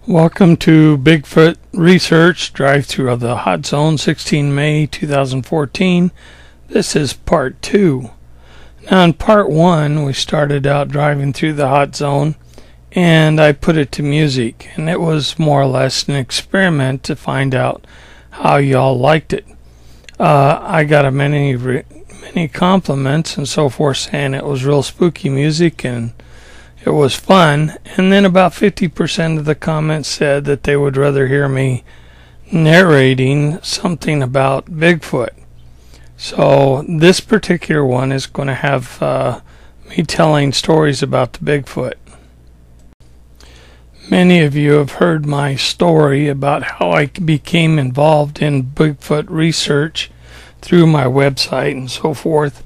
Welcome to Bigfoot Research Drive-Through of the Hot Zone, 16 May 2014. This is part 2. Now in part 1 we started out driving through the hot zone and I put it to music, and it was more or less an experiment to find out how y'all liked it. I got many compliments and so forth saying it was real spooky music and it was fun, and then about 50% of the comments said that they would rather hear me narrating something about Bigfoot. So this particular one is going to have me telling stories about the Bigfoot. Many of you have heard my story about how I became involved in Bigfoot research through my website and so forth.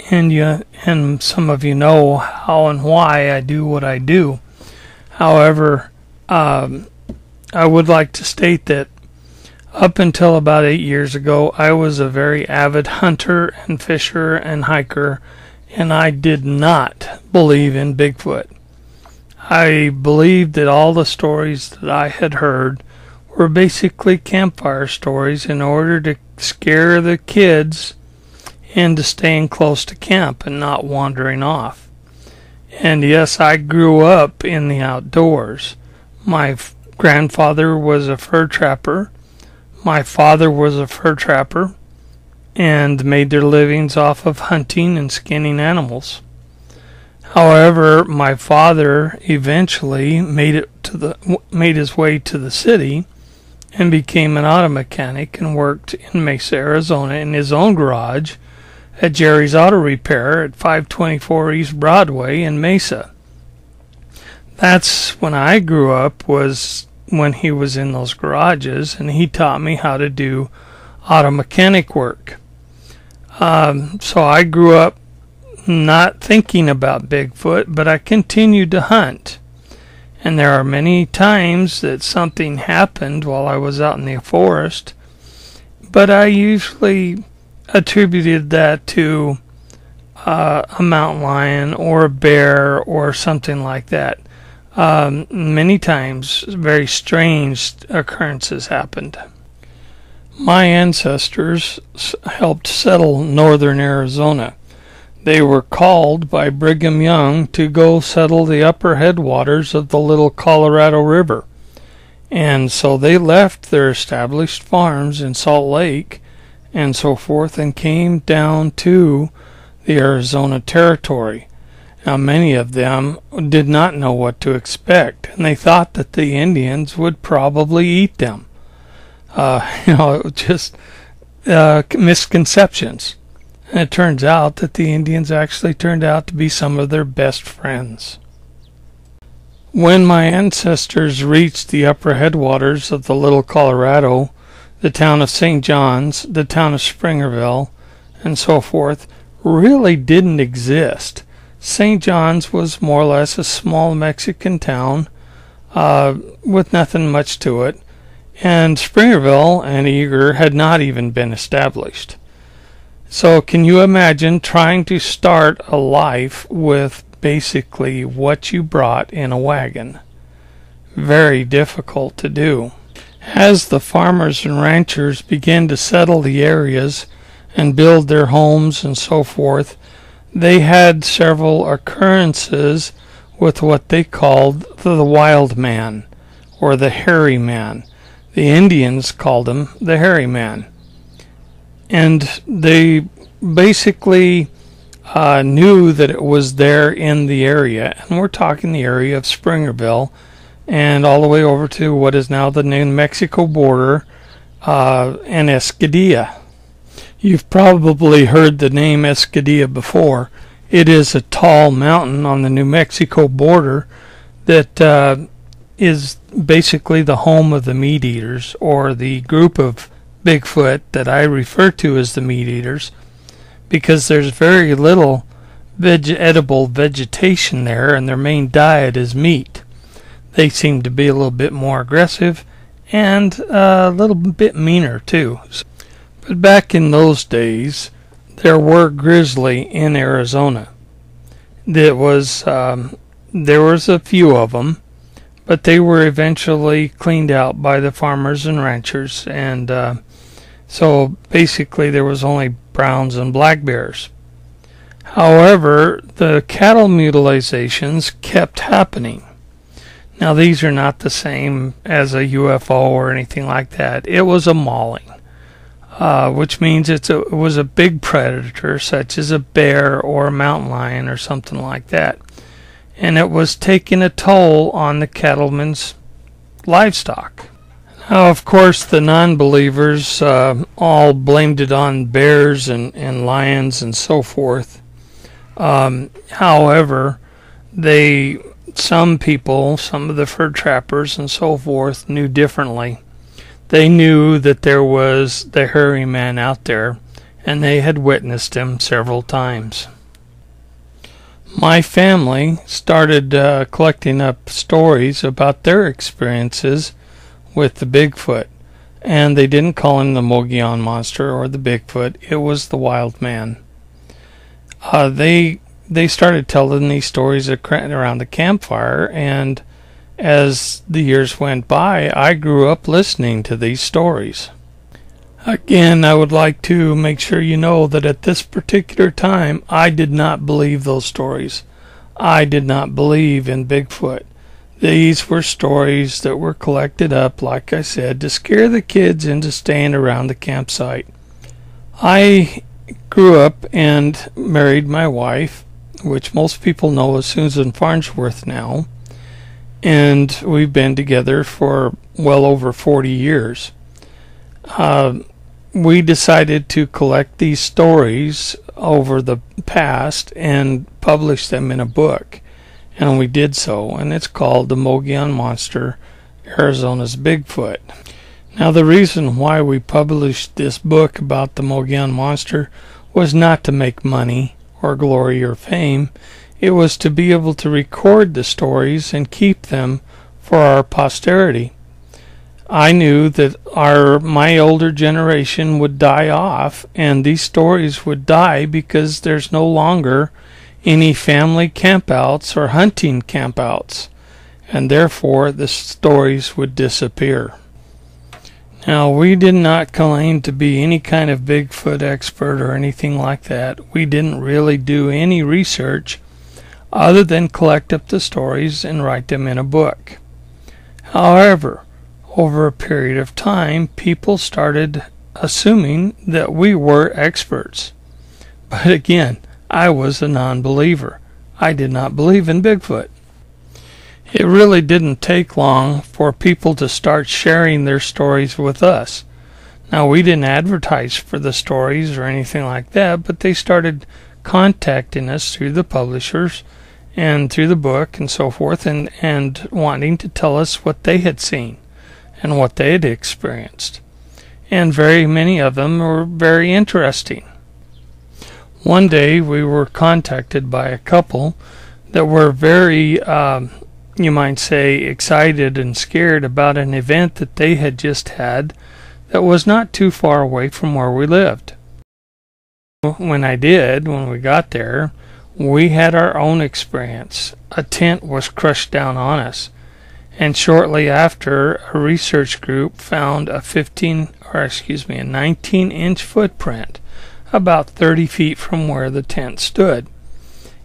And some of you know how and why I do what I do. However, I would like to state that up until about 8 years ago, I was a very avid hunter and fisher and hiker, and I did not believe in Bigfoot. I believed that all the stories that I had heard were basically campfire stories in order to scare the kids into staying close to camp and not wandering off. And yes, I grew up in the outdoors. My grandfather was a fur trapper. My father was a fur trapper and made their livings off of hunting and skinning animals. However, my father eventually made his way to the city and became an auto mechanic and worked in Mesa, Arizona in his own garage at Jerry's Auto Repair at 524 East Broadway in Mesa. That's when I grew up, was when he was in those garages, and he taught me how to do auto mechanic work. So I grew up not thinking about Bigfoot, but I continued to hunt. And there are many times that something happened while I was out in the forest, but I usually attributed that to a mountain lion or a bear or something like that. Many times very strange occurrences happened. My ancestors helped settle northern Arizona. They were called by Brigham Young to go settle the upper headwaters of the Little Colorado River. And so they left their established farms in Salt Lake and so forth and came down to the Arizona Territory. Now many of them did not know what to expect, and they thought that the Indians would probably eat them. It was just misconceptions. And it turns out that the Indians actually turned out to be some of their best friends. When my ancestors reached the upper headwaters of the Little Colorado, the town of St. John's, the town of Springerville, and so forth, really didn't exist. St. John's was more or less a small Mexican town with nothing much to it, and Springerville and Eager had not even been established. So can you imagine trying to start a life with basically what you brought in a wagon? Very difficult to do. As the farmers and ranchers began to settle the areas and build their homes and so forth, they had several occurrences with what they called the wild man or the hairy man. The Indians called him the hairy man. And they basically knew that it was there in the area. And we're talking the area of Springerville and all the way over to what is now the New Mexico border and Escadilla. You've probably heard the name Escadilla before. It is a tall mountain on the New Mexico border that is basically the home of the meat eaters, or the group of Bigfoot that I refer to as the meat eaters, because there's very little edible vegetation there, and their main diet is meat. They seem to be a little bit more aggressive and a little bit meaner too. But back in those days, there were grizzly in Arizona. There was a few of them, but they were eventually cleaned out by the farmers and ranchers, and so basically there was only browns and black bears. However, the cattle mutilations kept happening. Now, these are not the same as a UFO or anything like that. It was a mauling, which means it was a big predator, such as a bear or a mountain lion or something like that. And it was taking a toll on the cattlemen's livestock. Now, of course, the non-believers all blamed it on bears and lions and so forth. However, some people, some of the fur trappers and so forth, knew differently. They knew that there was the hairy man out there, and they had witnessed him several times. My family started collecting up stories about their experiences with the Bigfoot, and they didn't call him the Mogollon Monster or the Bigfoot. It was the wild man. They started telling these stories around the campfire, and as the years went by, I grew up listening to these stories. Again, I would like to make sure you know that at this particular time, I did not believe those stories. I did not believe in Bigfoot. These were stories that were collected up, like I said, to scare the kids into staying around the campsite. I grew up and married my wife, which most people know as Susan Farnsworth now, and we've been together for well over 40 years. We decided to collect these stories over the past and publish them in a book, and we did so, and it's called The Mogollon Monster, Arizona's Bigfoot. Now, the reason why we published this book about the Mogollon Monster was not to make money or glory or fame. It was to be able to record the stories and keep them for our posterity. I knew that my older generation would die off, and these stories would die because there's no longer any family campouts or hunting campouts, and therefore the stories would disappear. Now, we did not claim to be any kind of Bigfoot expert or anything like that. We didn't really do any research other than collect up the stories and write them in a book. However, over a period of time, people started assuming that we were experts. But again, I was a non-believer. I did not believe in Bigfoot. It really didn't take long for people to start sharing their stories with us. Now, we didn't advertise for the stories or anything like that, but they started contacting us through the publishers and through the book and so forth, and wanting to tell us what they had seen and what they had experienced. And very many of them were very interesting. One day we were contacted by a couple that were very, you might say, excited and scared about an event that they had just had that was not too far away from where we lived. When we got there, we had our own experience. A tent was crushed down on us, and shortly after, a research group found a 19-inch footprint about 30 feet from where the tent stood.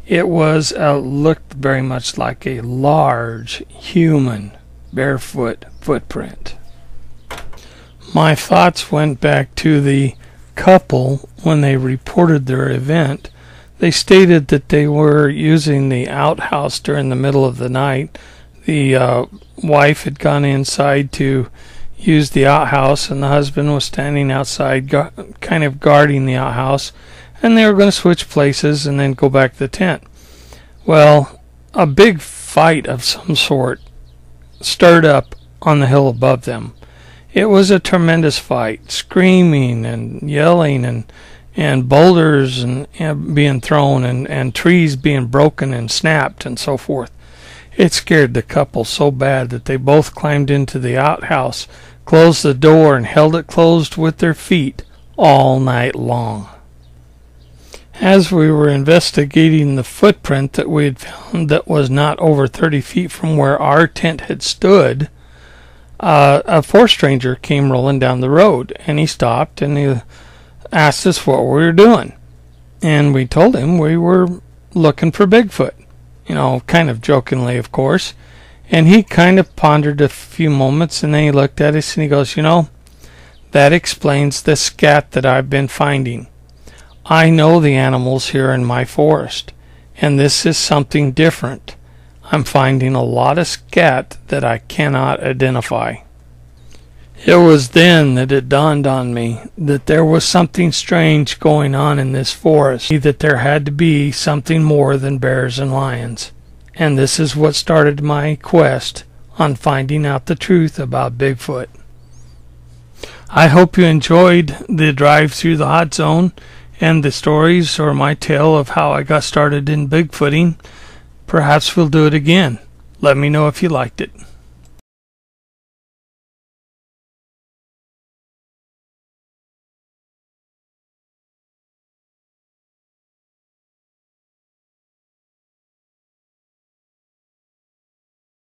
It looked very much like a large human barefoot footprint. My thoughts went back to the couple when they reported their event. They stated that they were using the outhouse during the middle of the night. The wife had gone inside to use the outhouse, and the husband was standing outside kind of guarding the outhouse, and they were going to switch places and then go back to the tent. Well, a big fight of some sort stirred up on the hill above them. It was a tremendous fight, screaming and yelling and boulders and being thrown and trees being broken and snapped and so forth. It scared the couple so bad that they both climbed into the outhouse, closed the door, and held it closed with their feet all night long. As we were investigating the footprint that we had found that was not over 30 feet from where our tent had stood, a forest ranger came rolling down the road, and he stopped and he asked us what we were doing. And we told him we were looking for Bigfoot, kind of jokingly, of course. And he kind of pondered a few moments, and then he looked at us and he goes, that explains the scat that I've been finding. I know the animals here in my forest, and this is something different. I'm finding a lot of scat that I cannot identify. It was then that it dawned on me that there was something strange going on in this forest, that there had to be something more than bears and lions. And this is what started my quest on finding out the truth about Bigfoot. I hope you enjoyed the drive through the hot zone and the stories or my tale of how I got started in Bigfooting. Perhaps we'll do it again. Let me know if you liked it.